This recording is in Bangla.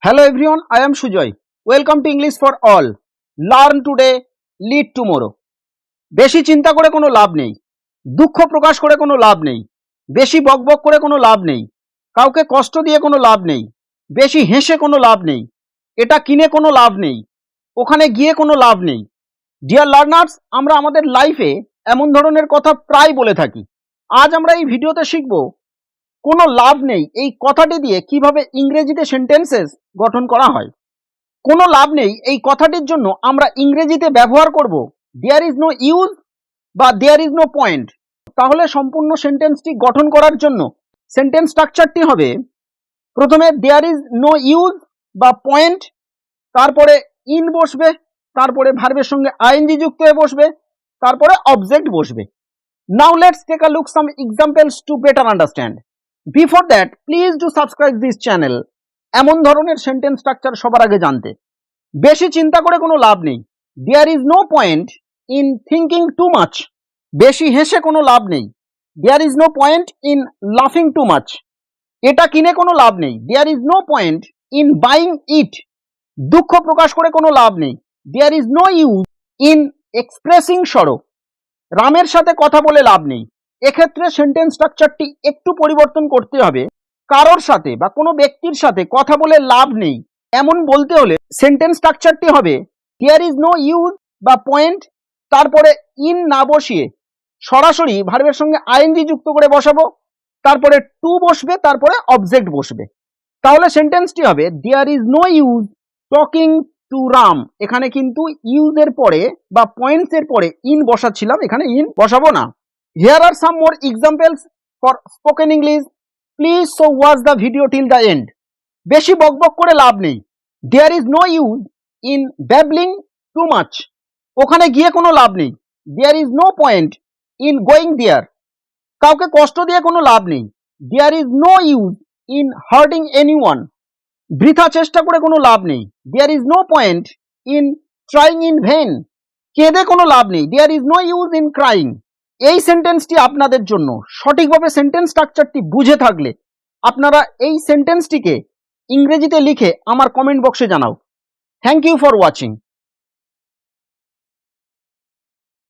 Hello everyone, I am Sujoy. Welcome to English for all. Learn today, lead tomorrow. বেশি চিন্তা করে কোনো লাভ নেই, দুঃখ প্রকাশ করে কোনো লাভ নেই, বেশি বকবক করে কোনো লাভ নেই, কাউকে কষ্ট দিয়ে কোনো লাভ নেই, বেশি হেসে কোনো লাভ নেই, এটা কিনে কোনো লাভ নেই, ওখানে গিয়ে কোনো লাভ নেই। ডিয়ার লার্নার্স, আমরা আমাদের লাইফে এমন ধরনের কথা প্রায় বলে থাকি। আজ আমরা এই ভিডিওতে শিখব কোনো লাভ নেই এই কথাটি দিয়ে কিভাবে ইংরেজিতে সেন্টেন্সেস গঠন করা হয়। কোনো লাভ নেই এই কথাটির জন্য আমরা ইংরেজিতে ব্যবহার করব দেয়ার ইজ নো ইউজ বা দেয়ার ইজ নো পয়েন্ট। তাহলে সম্পূর্ণ সেন্টেন্সটি গঠন করার জন্য সেন্টেন্স স্ট্রাকচারটি হবে প্রথমে দেয়ার ইজ নো ইউজ বা পয়েন্ট, তারপরে ইন বসবে, তারপরে ভার্বের সঙ্গে আইএনজি যুক্ত হয়ে বসবে, তারপরে অবজেক্ট বসবে। Now let's take a look some examples to better understand. Before that please do subscribe this channel এমন ধরনের সেন্টেন্স স্ট্রাকচার সবার আগে জানতে। বেশি চিন্তা করে কোনো লাভ নেই, there is no point in thinking too much. বেশি হেসে কোনো লাভ নেই, there is no point in লাফিং টু মাচ। এটা কিনে কোনো লাভ নেই, there is no point in buying it. দুঃখ প্রকাশ করে কোনো লাভ নেই, there is no use in expressing sorrow. রামের সাথে কথা বলে লাভ নেই। এক্ষেত্রে সেন্টেন্স স্ট্রাকচারটি একটু পরিবর্তন করতে হবে। কারোর সাথে বা কোনো ব্যক্তির সাথে কথা বলে লাভ নেই এমন বলতে হলে সেন্টেন্স স্ট্রাকচারটি হবে দেয়ার ইজ নো ইউজ বা পয়েন্ট, তারপরে ইন না বসিয়ে সরাসরি ভার্বের সঙ্গে আইএনজি যুক্ত করে বসাবো, তারপরে টু বসবে, তারপরে অবজেক্ট বসবে। তাহলে সেন্টেন্সটি হবে there is no use talking to Ram. এখানে কিন্তু ইউজ এর পরে বা পয়েন্টস এর পরে ইন বসাচ্ছিলাম, এখানে ইন বসাবো না। Here are some more examples for spoken English. Please so watch the video till the end. বেশি বকবক করে লাভ নেই, there is no use in babbling too much. ওখানে গিয়ে কোনো লাভ নেই, there is no point in going there. কাউকে কষ্ট দিয়ে কোনো লাভ নেই, there is no use in hurting anyone. বৃথা চেষ্টা করে কোনো লাভ নেই, there is no point in trying in vain. কেঁদে কোনো লাভ নেই, there is no use in crying. এই সেন্টেন্সটি আপনাদের জন্য। সঠিকভাবে সেন্টেন্স স্ট্রাকচারটি বুঝে থাকলে আপনারা এই সেন্টেন্সটিকে ইংরেজিতে লিখে আমার কমেন্ট বক্সে জানাও। Thank you for watching.